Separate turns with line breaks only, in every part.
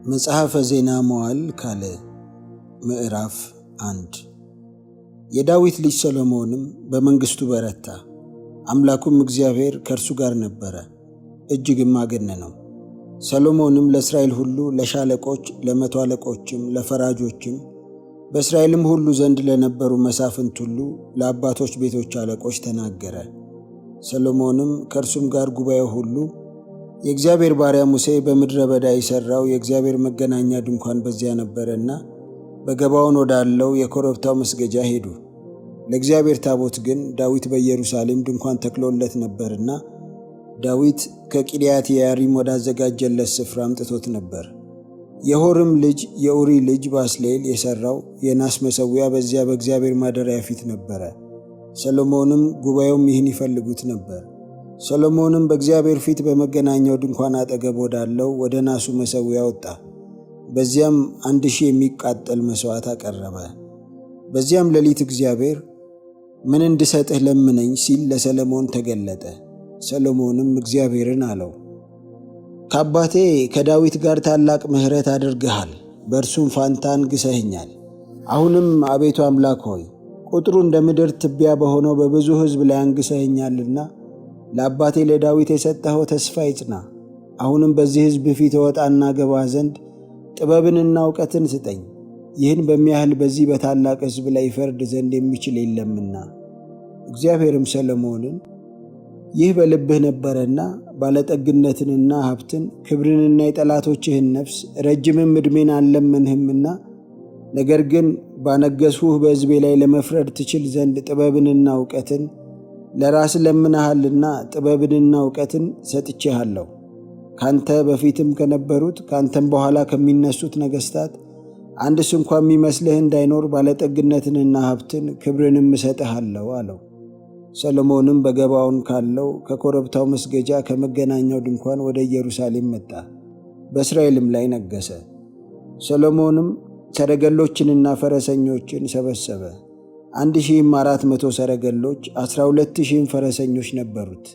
መጽሐፈ ዜና መዋዕል ካልዕ ምዕራፍ 1 የዳዊት ልጅ ሰሎሞንም በመንግሥቱ በረታ። አምላኩም እግዚአብሔር ከእርሱ ጋር ነበረ፣ እጅግም አገነነው። ሰሎሞንም ለእስራኤል ሁሉ ለሻለቆች፣ ለመቶ አለቆችም፣ ለፈራጆችም በእስራኤልም ሁሉ ዘንድ ለነበሩ መሳፍንት ሁሉ ለአባቶች ቤቶች አለቆች ተናገረ። ሰሎሞንም ከእርሱም ጋር ጉባኤው ሁሉ የእግዚአብሔር ባሪያ ሙሴ በምድረ በዳ የሠራው የእግዚአብሔር መገናኛ ድንኳን በዚያ ነበረና በገባዖን ወዳለው የኮረብታው መስገጃ ሄዱ። ለእግዚአብሔር ታቦት ግን ዳዊት በኢየሩሳሌም ድንኳን ተክሎለት ነበርና ዳዊት ከቂርያት የያሪም ወዳዘጋጀለት ስፍራ አምጥቶት ነበር። የሆርም ልጅ የኡሪ ልጅ ባስልኤል የሠራው የናስ መሠዊያ በዚያ በእግዚአብሔር ማደሪያ ፊት ነበረ። ሰሎሞንም ጉባኤውም ይህን ይፈልጉት ነበር። ሰሎሞንም በእግዚአብሔር ፊት በመገናኛው ድንኳን አጠገብ ወዳለው ወደ ናሱ መሠዊያ ወጣ። በዚያም 1000 የሚቃጠል መሥዋዕት አቀረበ። በዚያም ሌሊት እግዚአብሔር ምን እንድሰጥህ ለምነኝ ሲል ለሰሎሞን ተገለጠ። ሰሎሞንም እግዚአብሔርን አለው፣ ከአባቴ ከዳዊት ጋር ታላቅ ምሕረት አድርገሃል፣ በእርሱም ፋንታ አንግሠኸኛል። አሁንም አቤቱ አምላክ ሆይ ቁጥሩ እንደ ምድር ትቢያ በሆነው በብዙ ሕዝብ ላይ አንግሠኸኛልና ለአባቴ ለዳዊት የሰጠኸው ተስፋ ይጽና። አሁንም በዚህ ሕዝብ ፊት እወጣና ገባ ዘንድ ጥበብንና እውቀትን ስጠኝ። ይህን በሚያህል በዚህ በታላቅ ሕዝብ ላይ ይፈርድ ዘንድ የሚችል የለምና። እግዚአብሔርም ሰሎሞንን ይህ በልብህ ነበረና ባለጠግነትንና ሀብትን ክብርንና የጠላቶችህን ነፍስ ረጅምም ዕድሜን አልለመንህምና፣ ነገር ግን ባነገሥሁህ በሕዝቤ ላይ ለመፍረድ ትችል ዘንድ ጥበብንና እውቀትን ለራስ ለምነሃልና ጥበብንና እውቀትን ሰጥቼሃለሁ። ካንተ በፊትም ከነበሩት ካንተም በኋላ ከሚነሱት ነገሥታት አንድስ እንኳ የሚመስልህ እንዳይኖር ባለጠግነትንና ሀብትን ክብርንም እሰጥሃለሁ አለው። ሰሎሞንም በገባዖን ካለው ከኮረብታው መስገጃ ከመገናኛው ድንኳን ወደ ኢየሩሳሌም መጣ፣ በእስራኤልም ላይ ነገሠ። ሰሎሞንም ሰረገሎችንና ፈረሰኞችን ሰበሰበ። 1400 ሰረገሎች 12000 ፈረሰኞች ነበሩት።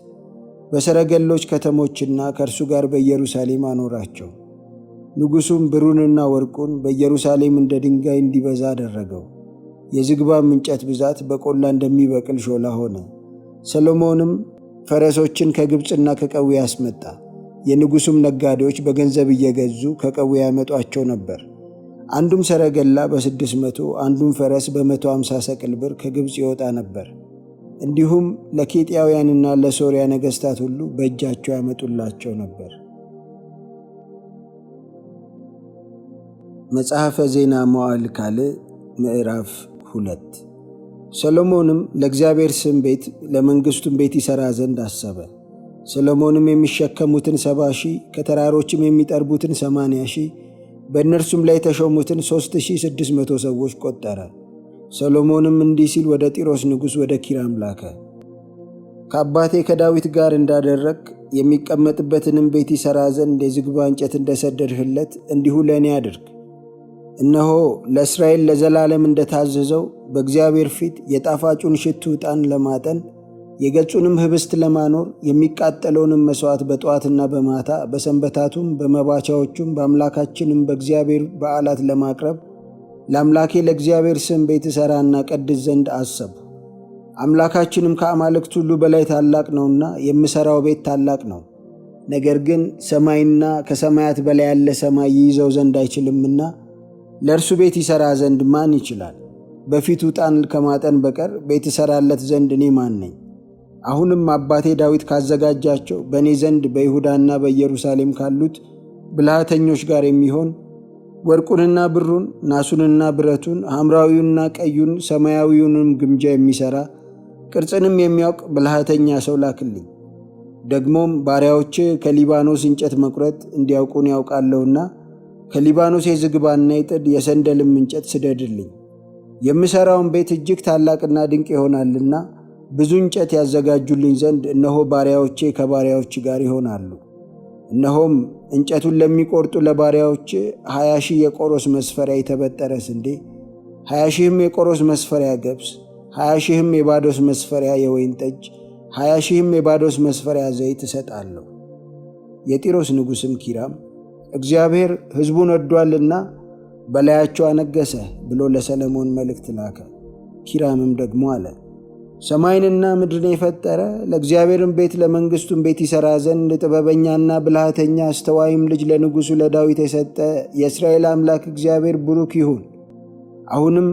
በሰረገሎች ከተሞችና ከእርሱ ጋር በኢየሩሳሌም አኖራቸው። ንጉሡም ብሩንና ወርቁን በኢየሩሳሌም እንደ ድንጋይ እንዲበዛ አደረገው። የዝግባም እንጨት ብዛት በቆላ እንደሚበቅል ሾላ ሆነ። ሰሎሞንም ፈረሶችን ከግብፅና ከቀዌ አስመጣ። የንጉሡም ነጋዴዎች በገንዘብ እየገዙ ከቀዌ ያመጧቸው ነበር። አንዱም ሰረገላ በ600 አንዱም ፈረስ በ150 ሰቅል ብር ከግብፅ ይወጣ ነበር። እንዲሁም ለኬጢያውያንና ለሶርያ ነገሥታት ሁሉ በእጃቸው ያመጡላቸው ነበር። መጽሐፈ ዜና መዋዕል ካልዕ ምዕራፍ 2 ሰሎሞንም ለእግዚአብሔር ስም ቤት ለመንግሥቱም ቤት ይሠራ ዘንድ አሰበ። ሰሎሞንም የሚሸከሙትን 70,000 ከተራሮችም የሚጠርቡትን 80,000 በእነርሱም ላይ የተሾሙትን 3600 ሰዎች ቆጠረ። ሰሎሞንም እንዲህ ሲል ወደ ጢሮስ ንጉሥ ወደ ኪራም ላከ፣ ከአባቴ ከዳዊት ጋር እንዳደረግ የሚቀመጥበትንም ቤት ይሠራ ዘንድ የዝግባ እንጨት እንደሰደድህለት እንዲሁ ለእኔ አድርግ። እነሆ ለእስራኤል ለዘላለም እንደታዘዘው በእግዚአብሔር ፊት የጣፋጩን ሽቱ ዕጣን ለማጠን የገጹንም ኅብስት ለማኖር የሚቃጠለውንም መሥዋዕት በጠዋትና በማታ በሰንበታቱም በመባቻዎቹም በአምላካችንም በእግዚአብሔር በዓላት ለማቅረብ ለአምላኬ ለእግዚአብሔር ስም ቤት እሠራና ቀድስ ዘንድ አሰብሁ። አምላካችንም ከአማልክት ሁሉ በላይ ታላቅ ነውና የምሠራው ቤት ታላቅ ነው። ነገር ግን ሰማይና ከሰማያት በላይ ያለ ሰማይ ይይዘው ዘንድ አይችልምና ለእርሱ ቤት ይሠራ ዘንድ ማን ይችላል? በፊቱ ዕጣን ከማጠን በቀር ቤት እሠራለት ዘንድ እኔ ማን ነኝ? አሁንም አባቴ ዳዊት ካዘጋጃቸው በእኔ ዘንድ በይሁዳና በኢየሩሳሌም ካሉት ብልሃተኞች ጋር የሚሆን ወርቁንና ብሩን፣ ናሱንና ብረቱን፣ ሐምራዊውንና ቀዩን፣ ሰማያዊውንም ግምጃ የሚሠራ ቅርጽንም የሚያውቅ ብልሃተኛ ሰው ላክልኝ። ደግሞም ባሪያዎች ከሊባኖስ እንጨት መቁረጥ እንዲያውቁን ያውቃለሁና ከሊባኖስ የዝግባና የጥድ የሰንደልም እንጨት ስደድልኝ። የምሠራውን ቤት እጅግ ታላቅና ድንቅ ይሆናልና ብዙ እንጨት ያዘጋጁልኝ ዘንድ እነሆ ባሪያዎቼ ከባሪያዎች ጋር ይሆናሉ። እነሆም እንጨቱን ለሚቆርጡ ለባሪያዎች 20,000 የቆሮስ መስፈሪያ የተበጠረ ስንዴ፣ 20,000 የቆሮስ መስፈሪያ ገብስ፣ 20,000 የባዶስ መስፈሪያ የወይን ጠጅ፣ 20,000 የባዶስ መስፈሪያ ዘይት እሰጣለሁ። የጢሮስ ንጉሥም ኪራም እግዚአብሔር ሕዝቡን ወዷልና በላያቸው አነገሰ ብሎ ለሰሎሞን መልእክት ላከ። ኪራምም ደግሞ አለ፣ ሰማይንና ምድርን የፈጠረ ለእግዚአብሔርም ቤት ለመንግሥቱም ቤት ይሠራ ዘንድ ጥበበኛና ብልሃተኛ አስተዋይም ልጅ ለንጉሡ ለዳዊት የሰጠ የእስራኤል አምላክ እግዚአብሔር ቡሩክ ይሁን። አሁንም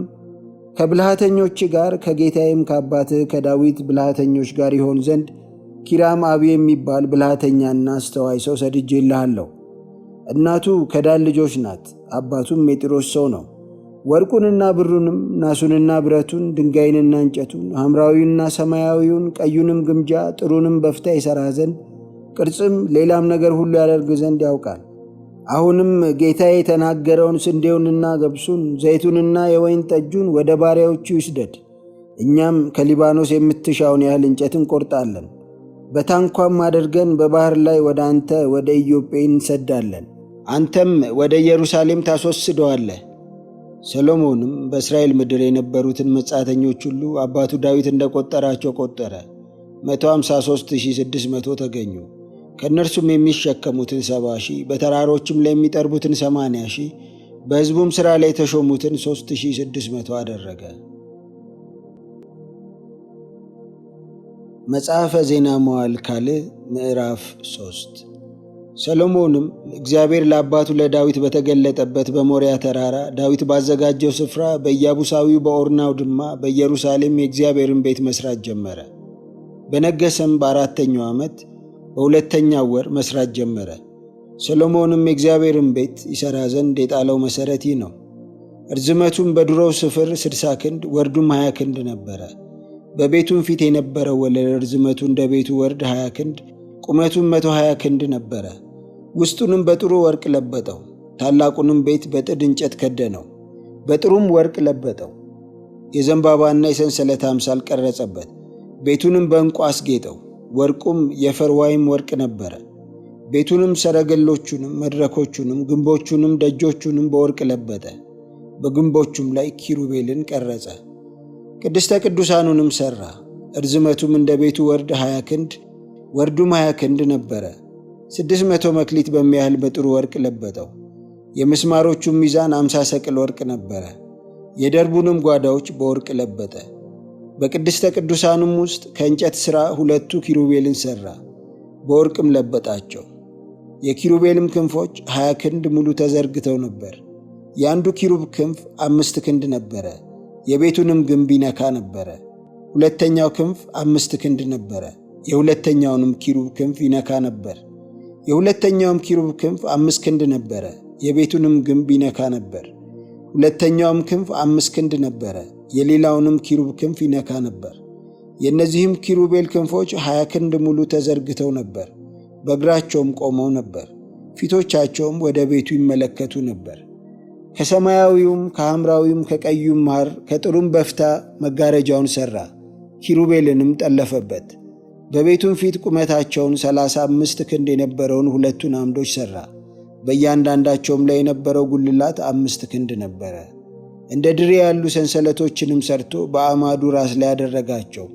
ከብልሃተኞች ጋር ከጌታዬም ከአባትህ ከዳዊት ብልሃተኞች ጋር ይሆን ዘንድ ኪራም አቢ የሚባል ብልሃተኛና አስተዋይ ሰው ሰድጄልሃለሁ። እናቱ ከዳን ልጆች ናት፣ አባቱም የጢሮስ ሰው ነው። ወርቁንና ብሩንም ናሱንና ብረቱን ድንጋይንና እንጨቱን ሐምራዊውንና ሰማያዊውን ቀዩንም ግምጃ ጥሩንም በፍታ ይሠራ ዘንድ ቅርጽም ሌላም ነገር ሁሉ ያደርግ ዘንድ ያውቃል። አሁንም ጌታዬ የተናገረውን ስንዴውንና ገብሱን ዘይቱንና የወይን ጠጁን ወደ ባሪያዎቹ ይስደድ። እኛም ከሊባኖስ የምትሻውን ያህል እንጨት እንቆርጣለን፣ በታንኳም አድርገን በባሕር ላይ ወደ አንተ ወደ ኢዮጴ እንሰዳለን። አንተም ወደ ኢየሩሳሌም ታስወስደዋለህ። ሰሎሞንም በእስራኤል ምድር የነበሩትን መጻተኞች ሁሉ አባቱ ዳዊት እንደቆጠራቸው ቆጠረ። 153,600 ተገኙ። ከእነርሱም የሚሸከሙትን 70,000 በተራሮችም ላይ የሚጠርቡትን 80,000 በሕዝቡም ሥራ ላይ የተሾሙትን 3,600 አደረገ። መጽሐፈ ዜና መዋዕል ካልዕ ምዕራፍ 3 ሰሎሞንም እግዚአብሔር ለአባቱ ለዳዊት በተገለጠበት በሞሪያ ተራራ ዳዊት ባዘጋጀው ስፍራ በኢያቡሳዊው በኦርና አውድማ በኢየሩሳሌም የእግዚአብሔርን ቤት መሥራት ጀመረ። በነገሰም በ4ኛው ዓመት በ2ኛው ወር መሥራት ጀመረ። ሰሎሞንም የእግዚአብሔርን ቤት ይሠራ ዘንድ የጣለው መሠረት ይህ ነው። ርዝመቱም በድሮው ስፍር 60 ክንድ ወርዱም 20 ክንድ ነበረ። በቤቱም ፊት የነበረው ወለል ርዝመቱ እንደ ቤቱ ወርድ 20 ክንድ ቁመቱም 120 ክንድ ነበረ። ውስጡንም በጥሩ ወርቅ ለበጠው። ታላቁንም ቤት በጥድ እንጨት ከደነው፣ በጥሩም ወርቅ ለበጠው። የዘንባባና የሰንሰለት አምሳል ቀረጸበት። ቤቱንም በዕንቁ አስጌጠው። ወርቁም የፈርዋይም ወርቅ ነበረ። ቤቱንም ሰረገሎቹንም መድረኮቹንም ግንቦቹንም ደጆቹንም በወርቅ ለበጠ። በግንቦቹም ላይ ኪሩቤልን ቀረጸ። ቅድስተ ቅዱሳኑንም ሠራ። ርዝመቱም እንደ ቤቱ ወርድ 20 ክንድ ወርዱም 20 ክንድ ነበረ። 600 መክሊት በሚያህል በጥሩ ወርቅ ለበጠው። የምስማሮቹም ሚዛን 50 ሰቅል ወርቅ ነበረ። የደርቡንም ጓዳዎች በወርቅ ለበጠ። በቅድስተ ቅዱሳኑም ውስጥ ከእንጨት ሥራ 2 ኪሩቤልን ሠራ፣ በወርቅም ለበጣቸው። የኪሩቤልም ክንፎች 20 ክንድ ሙሉ ተዘርግተው ነበር። የአንዱ ኪሩብ ክንፍ 5 ክንድ ነበረ፣ የቤቱንም ግንብ ይነካ ነበረ። ሁለተኛው ክንፍ 5 ክንድ ነበረ፣ የሁለተኛውንም ኪሩብ ክንፍ ይነካ ነበር። የሁለተኛውም ኪሩብ ክንፍ 5 ክንድ ነበረ፣ የቤቱንም ግንብ ይነካ ነበር። ሁለተኛውም ክንፍ 5 ክንድ ነበረ፣ የሌላውንም ኪሩብ ክንፍ ይነካ ነበር። የእነዚህም ኪሩቤል ክንፎች 20 ክንድ ሙሉ ተዘርግተው ነበር፣ በእግራቸውም ቆመው ነበር። ፊቶቻቸውም ወደ ቤቱ ይመለከቱ ነበር። ከሰማያዊውም ከሐምራዊውም ከቀዩም ሐር ከጥሩም በፍታ መጋረጃውን ሠራ፣ ኪሩቤልንም ጠለፈበት። በቤቱም ፊት ቁመታቸውን 35 ክንድ የነበረውን 2ቱን ዓምዶች ሠራ። በእያንዳንዳቸውም ላይ የነበረው ጉልላት 5 ክንድ ነበረ። እንደ ድሬ ያሉ ሰንሰለቶችንም ሰርቶ በአዕማዱ ራስ ላይ ያደረጋቸው።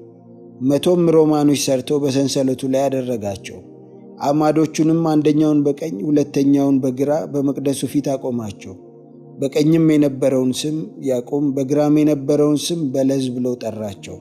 100 ሮማኖች ሰርቶ በሰንሰለቱ ላይ ያደረጋቸው። አዕማዶቹንም አንደኛውን በቀኝ ሁለተኛውን በግራ በመቅደሱ ፊት አቆማቸው። በቀኝም የነበረውን ስም ያዕቆብ በግራም የነበረውን ስም በለዝ ብለው ጠራቸው።